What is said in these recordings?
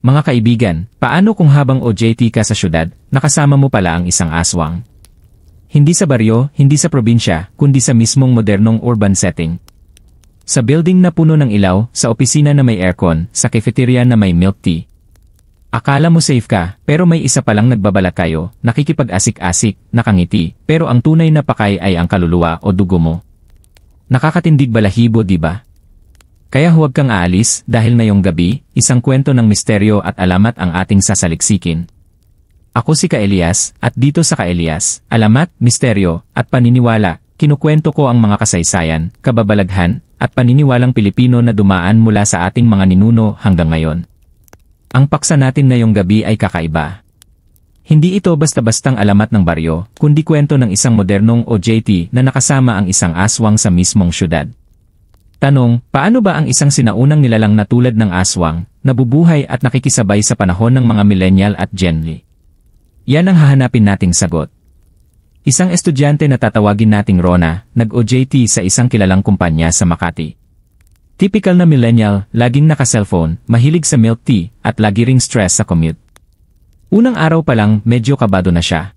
Mga kaibigan, paano kung habang OJT ka sa syudad, nakasama mo pala ang isang aswang? Hindi sa baryo, hindi sa probinsya, kundi sa mismong modernong urban setting. Sa building na puno ng ilaw, sa opisina na may aircon, sa cafeteria na may milk tea. Akala mo safe ka, pero may isa palang nagbabalat kayo, nakikipag-asik-asik, nakangiti, pero ang tunay na pakay ay ang kaluluwa o dugo mo. Nakakatindig balahibo, di ba? Kaya huwag kang aalis dahil ngayong gabi, isang kwento ng misteryo at alamat ang ating sasaliksikin. Ako si Ka-Elias, at dito sa Ka-Elias, alamat, misteryo, at paniniwala, kinukwento ko ang mga kasaysayan, kababalaghan, at paniniwalang Pilipino na dumaan mula sa ating mga ninuno hanggang ngayon. Ang paksa natin ngayong gabi ay kakaiba. Hindi ito basta-bastang alamat ng baryo, kundi kwento ng isang modernong OJT na nakasama ang isang aswang sa mismong syudad. Tanong, paano ba ang isang sinaunang nilalang na tulad ng aswang, nabubuhay at nakikisabay sa panahon ng mga millennial at Gen Z? Yan ang hahanapin nating sagot. Isang estudyante na tatawagin nating Rona, nag-OJT sa isang kilalang kumpanya sa Makati. Typical na millennial, laging naka-cellphone, mahilig sa milk tea, at lagi ring stress sa commute. Unang araw pa lang, medyo kabado na siya.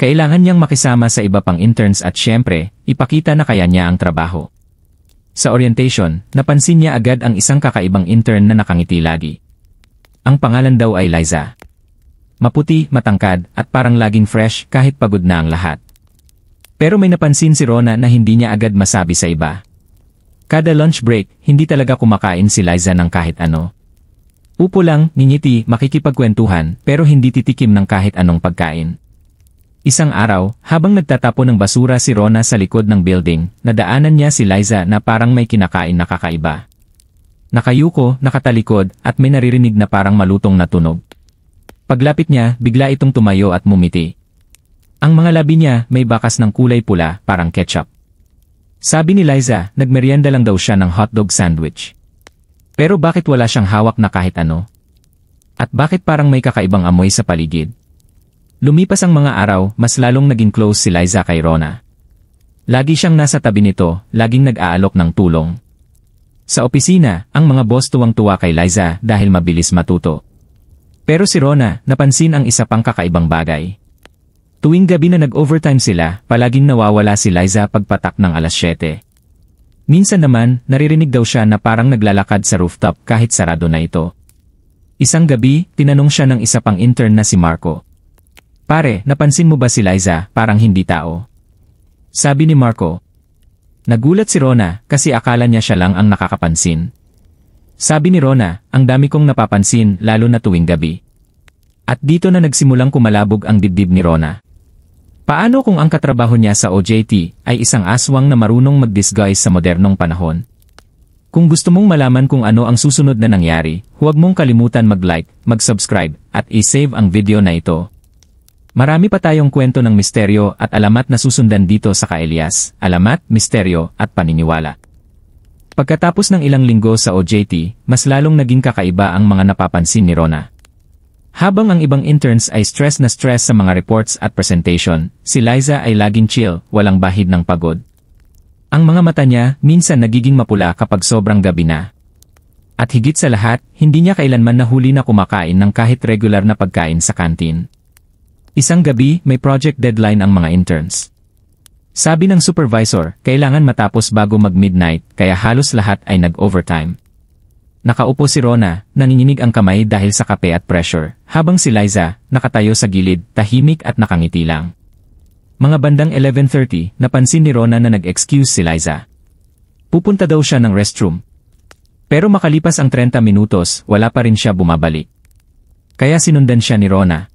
Kailangan niyang makisama sa iba pang interns at syempre, ipakita na kaya niya ang trabaho. Sa orientation, napansin niya agad ang isang kakaibang intern na nakangiti lagi. Ang pangalan daw ay Liza. Maputi, matangkad, at parang laging fresh kahit pagod na ang lahat. Pero may napansin si Rona na hindi niya agad masabi sa iba. Kada lunch break, hindi talaga kumakain si Liza ng kahit ano. Upo lang, ngingiti, makikipagkwentuhan, pero hindi titikim ng kahit anong pagkain. Isang araw, habang nagtatapon ng basura si Rona sa likod ng building, nadaanan niya si Liza na parang may kinakain na kakaiba. Nakayuko, nakatalikod, at may naririnig na parang malutong na tunog. Paglapit niya, bigla itong tumayo at mumiti. Ang mga labi niya may bakas ng kulay pula, parang ketchup. Sabi ni Liza, nagmerienda lang daw siya ng hotdog sandwich. Pero bakit wala siyang hawak na kahit ano? At bakit parang may kakaibang amoy sa paligid? Lumipas ang mga araw, mas lalong naging close si Liza kay Rona. Lagi siyang nasa tabi nito, laging nag-aalok ng tulong. Sa opisina, ang mga boss tuwang-tuwa kay Liza dahil mabilis matuto. Pero si Rona, napansin ang isa pang kakaibang bagay. Tuwing gabi na nag-overtime sila, palaging nawawala si Liza pagpatak ng 7:00. Minsan naman, naririnig daw siya na parang naglalakad sa rooftop kahit sarado na ito. Isang gabi, tinanong siya ng isa pang intern na si Marco. Pare, napansin mo ba si Liza, parang hindi tao? Sabi ni Marco. Nagulat si Rona kasi akala niya siya lang ang nakakapansin. Sabi ni Rona, ang dami kong napapansin lalo na tuwing gabi. At dito na nagsimulang kumalabog ang dibdib ni Rona. Paano kung ang katrabaho niya sa OJT ay isang aswang na marunong mag-disguise sa modernong panahon? Kung gusto mong malaman kung ano ang susunod na nangyari, huwag mong kalimutan mag-like, mag-subscribe, at i-save ang video na ito. Marami pa tayong kwento ng misteryo at alamat na susundan dito sa Ka-Elias, alamat, misteryo, at paniniwala. Pagkatapos ng ilang linggo sa OJT, mas lalong naging kakaiba ang mga napapansin ni Rona. Habang ang ibang interns ay stress na stress sa mga reports at presentation, si Liza ay laging chill, walang bahid ng pagod. Ang mga mata niya minsan nagiging mapula kapag sobrang gabi na. At higit sa lahat, hindi niya kailanman nahuli na kumakain ng kahit regular na pagkain sa kantin. Isang gabi, may project deadline ang mga interns. Sabi ng supervisor, kailangan matapos bago mag-midnight, kaya halos lahat ay nag-overtime. Nakaupo si Rona, nanginginig ang kamay dahil sa kape at pressure, habang si Liza, nakatayo sa gilid, tahimik at nakangiti lang. Mga bandang 11:30, napansin ni Rona na nag-excuse si Liza. Pupunta daw siya ng restroom. Pero makalipas ang 30 minutos, wala pa rin siya bumabalik. Kaya sinundan siya ni Rona.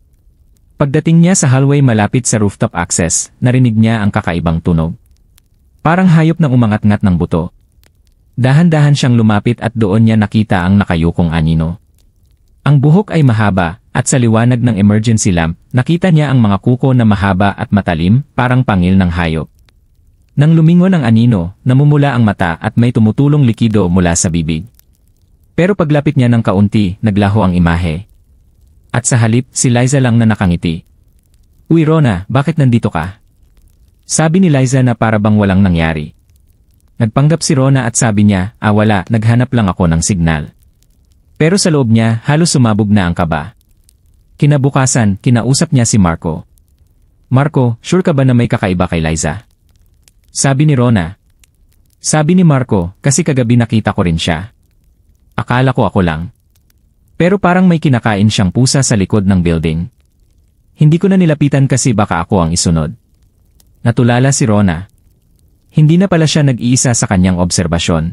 Pagdating niya sa hallway malapit sa rooftop access, narinig niya ang kakaibang tunog. Parang hayop na umangat-ngat ng buto. Dahan-dahan siyang lumapit at doon niya nakita ang nakayukong anino. Ang buhok ay mahaba, at sa liwanag ng emergency lamp, nakita niya ang mga kuko na mahaba at matalim, parang pangil ng hayop. Nang lumingon ang anino, namumula ang mata at may tumutulong likido mula sa bibig. Pero paglapit niya ng kaunti, naglaho ang imahe. At sa halip, si Liza lang na nakangiti. Uy Rona, bakit nandito ka? Sabi ni Liza na para bang walang nangyari. Nagpanggap si Rona at sabi niya, wala, naghanap lang ako ng signal. Pero sa loob niya, halos sumabog na ang kaba. Kinabukasan, kinausap niya si Marco. Marco, sure ka ba na may kakaiba kay Liza? Sabi ni Rona. Sabi ni Marco, kasi kagabi nakita ko rin siya. Akala ko ako lang. Pero parang may kinakain siyang pusa sa likod ng building. Hindi ko na nilapitan kasi baka ako ang isunod. Natulala si Rona. Hindi na pala siya nag-iisa sa kanyang obserbasyon.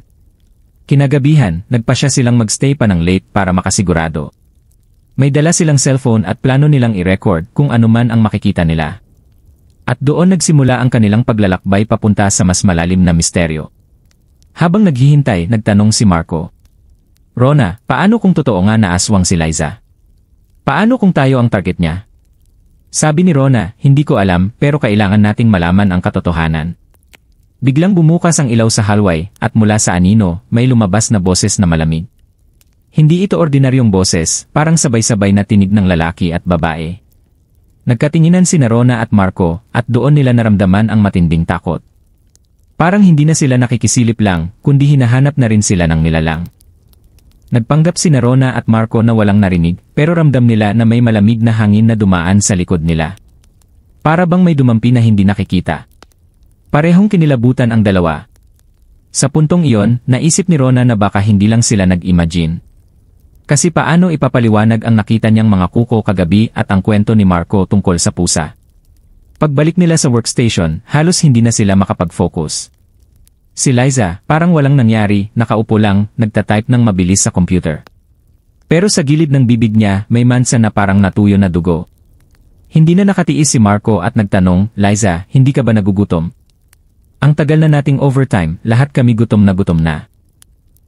Kinagabihan, nagpa siya silang magstay pa ng late para makasigurado. May dala silang cellphone at plano nilang i-record kung anuman ang makikita nila. At doon nagsimula ang kanilang paglalakbay papunta sa mas malalim na misteryo. Habang naghihintay, nagtanong si Marco. Rona, paano kung totoo nga na aswang si Liza? Paano kung tayo ang target niya? Sabi ni Rona, hindi ko alam pero kailangan nating malaman ang katotohanan. Biglang bumukas ang ilaw sa hallway at mula sa anino, may lumabas na boses na malamig. Hindi ito ordinaryong boses, parang sabay-sabay na tinig ng lalaki at babae. Nagkatinginan sina Rona at Marco at doon nila naramdaman ang matinding takot. Parang hindi na sila nakikisilip lang, kundi hinahanap na rin sila ng nilalang. Nagpanggap sina Rona at Marco na walang narinig pero ramdam nila na may malamig na hangin na dumaan sa likod nila. Para bang may dumampi na hindi nakikita. Parehong kinilabutan ang dalawa. Sa puntong iyon, naisip ni Rona na baka hindi lang sila nag-imagine. Kasi paano ipapaliwanag ang nakita niyang mga kuko kagabi at ang kwento ni Marco tungkol sa pusa. Pagbalik nila sa workstation, halos hindi na sila makapag-focus. Si Liza, parang walang nangyari, nakaupo lang, nagtatype ng mabilis sa computer. Pero sa gilid ng bibig niya, may mansa na parang natuyo na dugo. Hindi na nakatiis si Marco at nagtanong, Liza, hindi ka ba nagugutom? Ang tagal na nating overtime, lahat kami gutom na gutom na.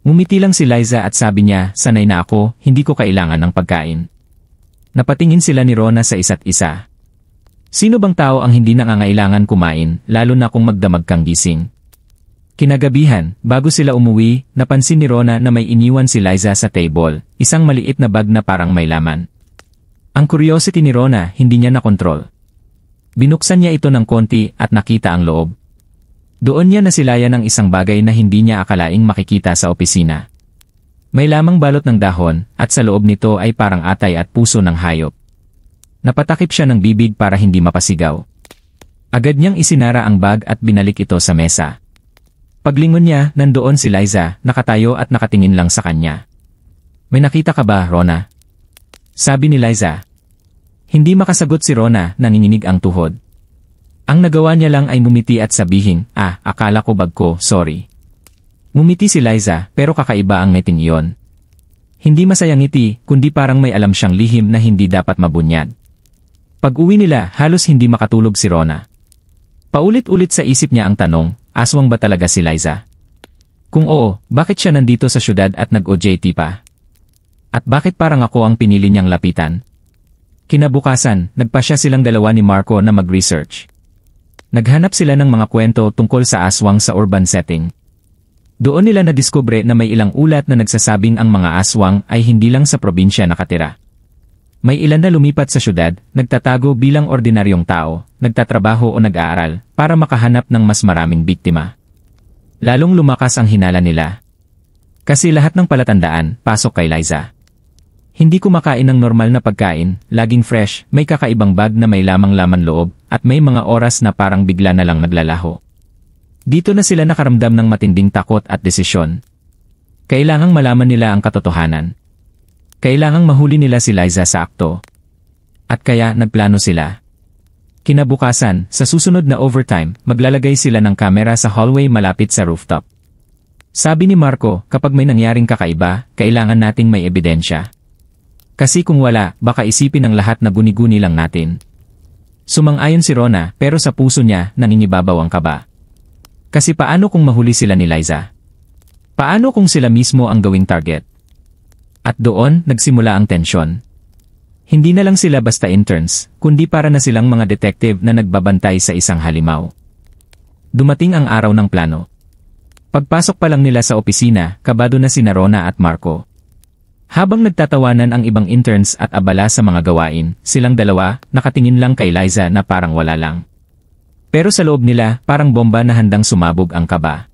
Ngumiti lang si Liza at sabi niya, sanay na ako, hindi ko kailangan ng pagkain. Napatingin sila ni Rona sa isa't isa. Sino bang tao ang hindi nangangailangan kumain, lalo na kung magdamag kang gising? Kinagabihan, bago sila umuwi, napansin ni Rona na may iniwan si Liza sa table, isang maliit na bag na parang may laman. Ang curiosity ni Rona, hindi niya nakontrol. Binuksan niya ito ng konti at nakita ang loob. Doon niya nasilayan ng isang bagay na hindi niya akalaing makikita sa opisina. May lamang balot ng dahon, at sa loob nito ay parang atay at puso ng hayop. Napatakip siya ng bibig para hindi mapasigaw. Agad niyang isinara ang bag at binalik ito sa mesa. Paglingon niya, nandoon si Liza, nakatayo at nakatingin lang sa kanya. May nakita ka ba, Rona? Sabi ni Liza. Hindi makasagot si Rona, nanginginig ang tuhod. Ang nagawa niya lang ay ngumiti at sabihin, akala ko bag ko, sorry. Ngumiti si Liza, pero kakaiba ang ngiting iyon. Hindi masayang ngiti, kundi parang may alam siyang lihim na hindi dapat mabunyad. Pag-uwi nila, halos hindi makatulog si Rona. Paulit-ulit sa isip niya ang tanong, aswang ba talaga si Liza? Kung oo, bakit siya nandito sa syudad at nag-OJT pa? At bakit parang ako ang pinili niyang lapitan? Kinabukasan, nagpa siya silang dalawa ni Marco na mag-research. Naghanap sila ng mga kwento tungkol sa aswang sa urban setting. Doon nila nadiskubre na may ilang ulat na nagsasabing ang mga aswang ay hindi lang sa probinsya nakatira. May ilan na lumipat sa syudad, nagtatago bilang ordinaryong tao, nagtatrabaho o nag-aaral, para makahanap ng mas maraming biktima. Lalong lumakas ang hinala nila. Kasi lahat ng palatandaan, pasok kay Liza. Hindi kumakain ng normal na pagkain, laging fresh, may kakaibang bag na may lamang laman loob, at may mga oras na parang bigla na lang naglalaho. Dito na sila nakaramdam ng matinding takot at desisyon. Kailangang malaman nila ang katotohanan. Kailangang mahuli nila si Liza sa akto. At kaya nagplano sila. Kinabukasan, sa susunod na overtime, maglalagay sila ng kamera sa hallway malapit sa rooftop. Sabi ni Marco, kapag may nangyaring kakaiba, kailangan nating may ebidensya. Kasi kung wala, baka isipin ng lahat na guni-guni lang natin. Sumang-ayon si Rona, pero sa puso niya, nangingibabaw ang kaba. Kasi paano kung mahuli sila ni Liza? Paano kung sila mismo ang gawing target? At doon, nagsimula ang tensyon. Hindi na lang sila basta interns, kundi para na silang mga detective na nagbabantay sa isang halimaw. Dumating ang araw ng plano. Pagpasok pa lang nila sa opisina, kabado na sina Rona at Marco. Habang nagtatawanan ang ibang interns at abala sa mga gawain, silang dalawa, nakatingin lang kay Liza na parang wala lang. Pero sa loob nila, parang bomba na handang sumabog ang kaba.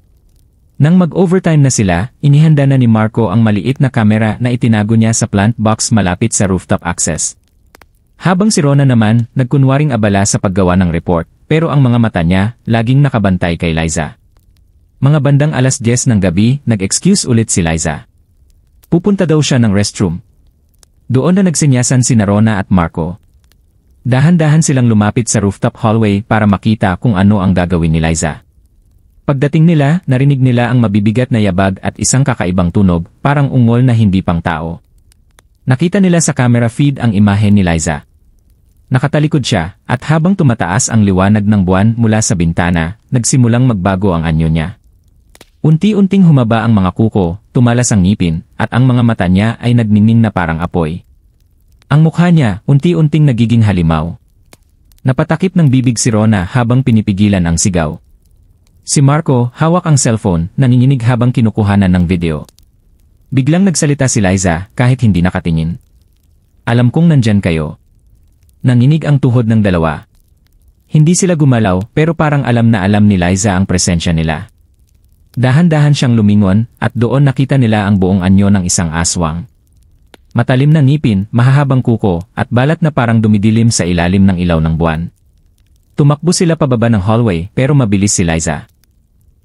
Nang mag-overtime na sila, inihanda na ni Marco ang maliit na kamera na itinago niya sa plant box malapit sa rooftop access. Habang si Rona naman, nagkunwaring abala sa paggawa ng report, pero ang mga mata niya, laging nakabantay kay Liza. Mga bandang 10:00 ng gabi, nag-excuse ulit si Liza. Pupunta daw siya ng restroom. Doon na nagsinyasan si Rona at Marco. Dahan-dahan silang lumapit sa rooftop hallway para makita kung ano ang gagawin ni Liza. Pagdating nila, narinig nila ang mabibigat na yabag at isang kakaibang tunog, parang ungol na hindi pang tao. Nakita nila sa camera feed ang imahe ni Liza. Nakatalikod siya, at habang tumataas ang liwanag ng buwan mula sa bintana, nagsimulang magbago ang anyo niya. Unti-unting humaba ang mga kuko, tumalas ang ngipin, at ang mga mata niya ay nagningning na parang apoy. Ang mukha niya, unti-unting nagiging halimaw. Napatakip ng bibig si Rona habang pinipigilan ang sigaw. Si Marco, hawak ang cellphone, nanginginig habang kinukuhanan ng video. Biglang nagsalita si Liza, kahit hindi nakatingin. Alam kong nandyan kayo. Nanginig ang tuhod ng dalawa. Hindi sila gumalaw, pero parang alam na alam ni Liza ang presensya nila. Dahan-dahan siyang lumingon, at doon nakita nila ang buong anyo ng isang aswang. Matalim na ngipin, mahahabang kuko, at balat na parang dumidilim sa ilalim ng ilaw ng buwan. Tumakbo sila pababa ng hallway, pero mabilis si Liza.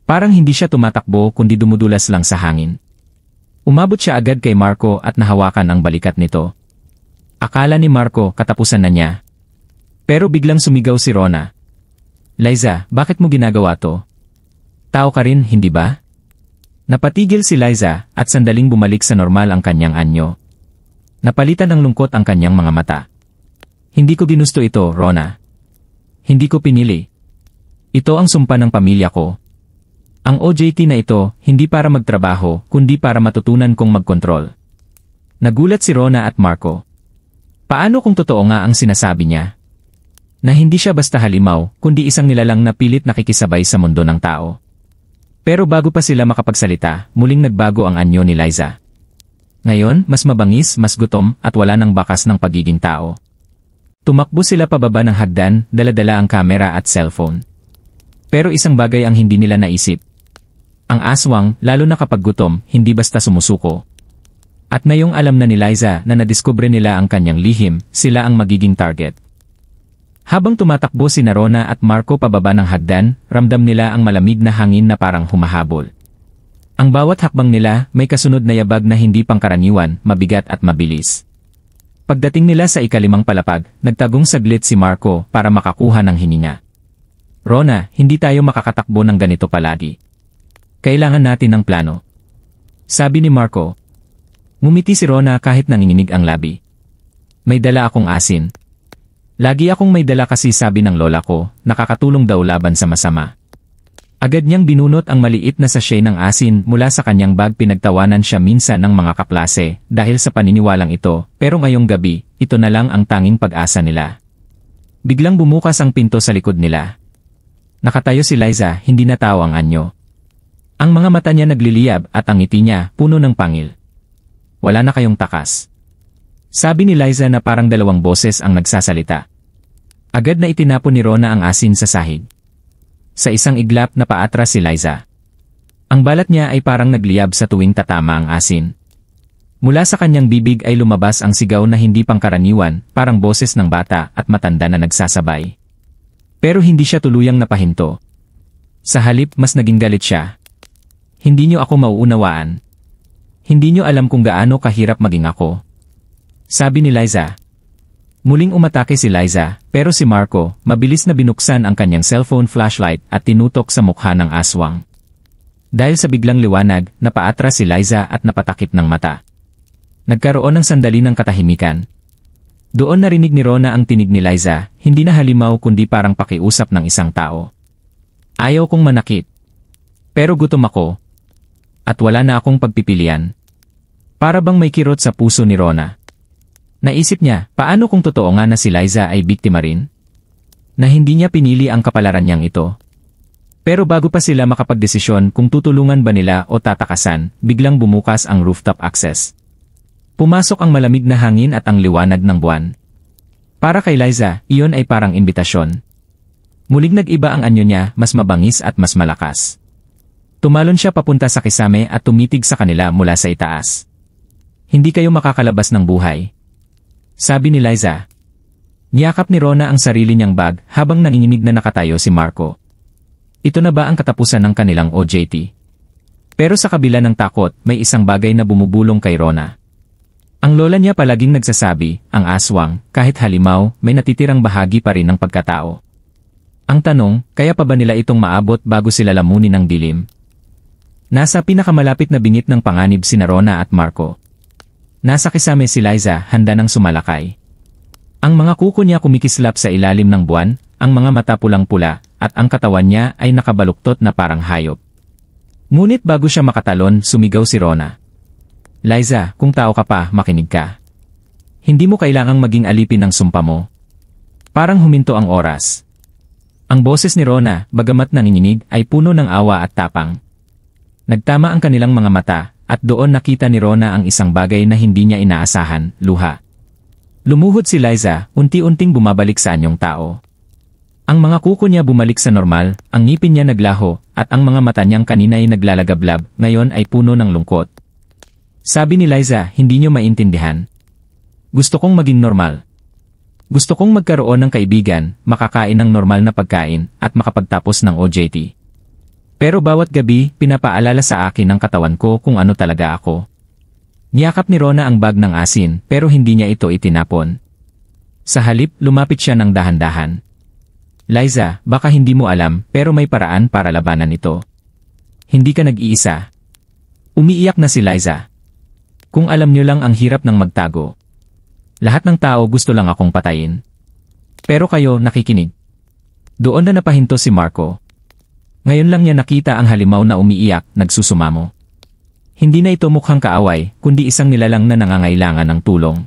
Parang hindi siya tumatakbo kundi dumudulas lang sa hangin. Umabot siya agad kay Marco at nahawakan ang balikat nito. Akala ni Marco katapusan na niya. Pero biglang sumigaw si Rona. Liza, bakit mo ginagawa to? Tao ka rin, hindi ba? Napatigil si Liza at sandaling bumalik sa normal ang kanyang anyo. Napalitan ng lungkot ang kanyang mga mata. Hindi ko ginusto ito, Rona. Hindi ko pinili. Ito ang sumpa ng pamilya ko. Ang OJT na ito, hindi para magtrabaho, kundi para matutunan kong magkontrol. Nagulat si Rona at Marco. Paano kung totoo nga ang sinasabi niya? Na hindi siya basta halimaw, kundi isang nilalang na pilit nakikisabay sa mundo ng tao. Pero bago pa sila makapagsalita, muling nagbago ang anyo ni Liza. Ngayon, mas mabangis, mas gutom, at wala ng bakas ng pagiging tao. Tumakbo sila pababa ng hagdan, dala-dala ang kamera at cellphone. Pero isang bagay ang hindi nila naisip. Ang aswang, lalo na kapag gutom, hindi basta sumusuko. At ngayong alam na ni Liza na nadiskubre nila ang kanyang lihim, sila ang magiging target. Habang tumatakbo si Rona at Marco pababa ng hagdan, ramdam nila ang malamig na hangin na parang humahabol. Ang bawat hakbang nila, may kasunod na yabag na hindi pangkaraniwan, mabigat at mabilis. Pagdating nila sa ikalimang palapag, nagtagong saglit si Marco para makakuha ng hininga. Rona, hindi tayo makakatakbo ng ganito palagi. Kailangan natin ng plano. Sabi ni Marco. Ngumiti si Rona kahit nanginginig ang labi. May dala akong asin. Lagi akong may dala kasi sabi ng lola ko, nakakatulong daw laban sa masama. Agad niyang binunot ang maliit na sachet ng asin mula sa kanyang bag. Pinagtawanan siya minsan ng mga kaklase dahil sa paniniwalang ito, pero ngayong gabi, ito na lang ang tanging pag-asa nila. Biglang bumukas ang pinto sa likod nila. Nakatayo si Liza, hindi na tao ang anyo. Ang mga mata niya nagliliyab at ang ngiti niya puno ng pangil. Wala na kayong takas. Sabi ni Liza na parang dalawang boses ang nagsasalita. Agad na itinapon ni Rona ang asin sa sahig. Sa isang iglap na paatras si Liza. Ang balat niya ay parang nagliyab sa tuwing tatama ang asin. Mula sa kanyang bibig ay lumabas ang sigaw na hindi pangkaraniwan, parang boses ng bata at matanda na nagsasabay. Pero hindi siya tuluyang napahinto. Sa halip mas naging galit siya. Hindi niyo ako mauunawaan. Hindi niyo alam kung gaano kahirap maging ako. Sabi ni Liza. Muling umatake si Liza, pero si Marco, mabilis na binuksan ang kanyang cellphone flashlight at tinutok sa mukha ng aswang. Dahil sa biglang liwanag, napaatras si Liza at napatakip ng mata. Nagkaroon ng sandali ng katahimikan. Doon narinig ni Rona ang tinig ni Liza, hindi na halimaw kundi parang pakiusap ng isang tao. Ayaw kong manakit. Pero gutom ako. At wala na akong pagpipilian. Para bang may kirot sa puso ni Rona. Naisip niya, paano kung totoo nga na si Liza ay biktima rin? Na hindi niya pinili ang kapalaran niyang ito. Pero bago pa sila makapagdesisyon kung tutulungan ba nila o tatakasan, biglang bumukas ang rooftop access. Pumasok ang malamig na hangin at ang liwanag ng buwan. Para kay Liza, iyon ay parang imbitasyon. Muling nag-iba ang anyo niya, mas mabangis at mas malakas. Tumalon siya papunta sa kisame at tumitig sa kanila mula sa itaas. Hindi kayo makakalabas ng buhay, sabi ni Liza. Niyakap ni Rona ang sarili niyang bag habang nanginginig na nakatayo si Marco. Ito na ba ang katapusan ng kanilang OJT? Pero sa kabila ng takot, may isang bagay na bumubulong kay Rona. Ang lola niya palaging nagsasabi, ang aswang, kahit halimaw, may natitirang bahagi pa rin ng pagkatao. Ang tanong, kaya pa ba nila itong maabot bago sila lamunin ng dilim? Nasa pinakamalapit na bingit ng panganib sina Rona at Marco. Nasa kisame si Liza, handa ng sumalakay. Ang mga kuko niya kumikislap sa ilalim ng buwan, ang mga mata pulang-pula, at ang katawan niya ay nakabaluktot na parang hayop. Ngunit bago siya makatalon, sumigaw si Rona. Liza, kung tao ka pa, makinig ka. Hindi mo kailangang maging alipin ng sumpa mo. Parang huminto ang oras. Ang boses ni Rona, bagamat nanginginig, ay puno ng awa at tapang. Nagtama ang kanilang mga mata, at doon nakita ni Rona ang isang bagay na hindi niya inaasahan, luha. Lumuhod si Liza, unti-unting bumabalik sa anyong tao. Ang mga kuko niya bumalik sa normal, ang ngipin niya naglaho, at ang mga mata niyang kanina ay naglalagablab, ngayon ay puno ng lungkot. Sabi ni Liza, hindi niyo maintindihan. Gusto kong maging normal. Gusto kong magkaroon ng kaibigan, makakain ng normal na pagkain, at makapagtapos ng OJT. Pero bawat gabi, pinapaalala sa akin ng katawan ko kung ano talaga ako. Niyakap ni Rona ang bag ng asin, pero hindi niya ito itinapon. Sa halip, lumapit siya ng dahan-dahan. Liza, baka hindi mo alam, pero may paraan para labanan ito. Hindi ka nag-iisa. Umiiyak na si Liza. Kung alam niyo lang ang hirap ng magtago. Lahat ng tao gusto lang akong patayin. Pero kayo nakikinig. Doon na napahinto si Marco. Ngayon lang niya nakita ang halimaw na umiiyak, nagsusumamo. Hindi na ito mukhang kaaway, kundi isang nilalang na nangangailangan ng tulong.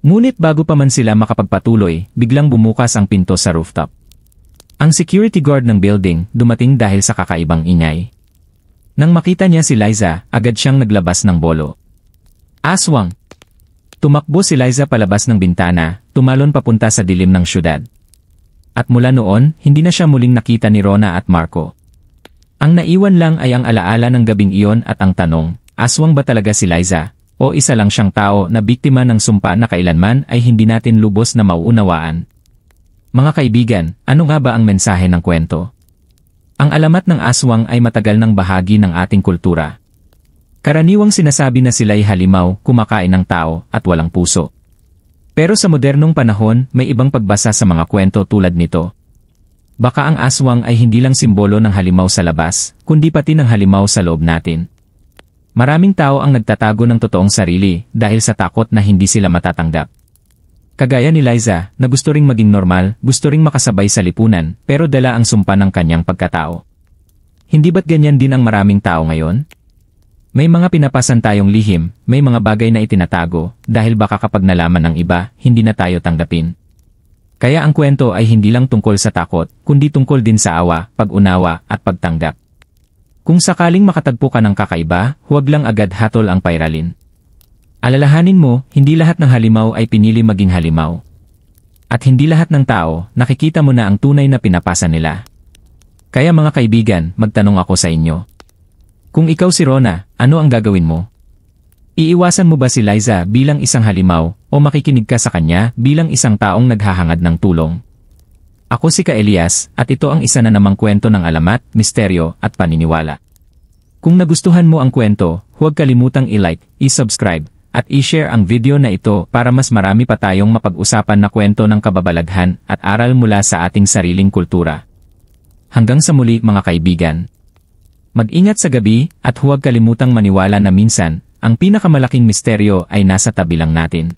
Ngunit bago pa man sila makapagpatuloy, biglang bumukas ang pinto sa rooftop. Ang security guard ng building dumating dahil sa kakaibang ingay. Nang makita niya si Liza, agad siyang naglabas ng bolo. Aswang! Tumakbo si Liza palabas ng bintana, tumalon papunta sa dilim ng syudad. At mula noon, hindi na siya muling nakita ni Rona at Marco. Ang naiwan lang ay ang alaala ng gabing iyon at ang tanong, aswang ba talaga si Liza? O isa lang siyang tao na biktima ng sumpa na kailanman ay hindi natin lubos na mauunawaan? Mga kaibigan, ano nga ba ang mensahe ng kwento? Ang alamat ng aswang ay matagal ng bahagi ng ating kultura. Karaniwang sinasabi na sila'y halimaw, kumakain ng tao, at walang puso. Pero sa modernong panahon, may ibang pagbasa sa mga kwento tulad nito. Baka ang aswang ay hindi lang simbolo ng halimaw sa labas, kundi pati ng halimaw sa loob natin. Maraming tao ang nagtatago ng totoong sarili dahil sa takot na hindi sila matatanggap. Kagaya ni Liza, na gusto ring maging normal, gusto ring makasabay sa lipunan, pero dala ang sumpa ng kanyang pagkatao. Hindi ba't ganyan din ang maraming tao ngayon? May mga pinapasan tayong lihim, may mga bagay na itinatago, dahil baka kapag nalaman ng iba, hindi na tayo tanggapin. Kaya ang kwento ay hindi lang tungkol sa takot, kundi tungkol din sa awa, pag-unawa, at pagtanggap. Kung sakaling makatagpo ka ng kakaiba, huwag lang agad hatol ang pairalin. Alalahanin mo, hindi lahat ng halimaw ay pinili maging halimaw. At hindi lahat ng tao, nakikita mo na ang tunay na pinapasa nila. Kaya mga kaibigan, magtanong ako sa inyo. Kung ikaw si Rona, ano ang gagawin mo? Iiwasan mo ba si Liza bilang isang halimaw, o makikinig ka sa kanya bilang isang taong naghahangad ng tulong? Ako si Ka Elias, at ito ang isa na namang kwento ng alamat, misteryo, at paniniwala. Kung nagustuhan mo ang kwento, huwag kalimutang i-like, i-subscribe, at i-share ang video na ito para mas marami pa tayong mapag-usapan na kwento ng kababalaghan at aral mula sa ating sariling kultura. Hanggang sa muli mga kaibigan. Mag-ingat sa gabi at huwag kalimutang maniwala na minsan, ang pinakamalaking misteryo ay nasa tabi lang natin.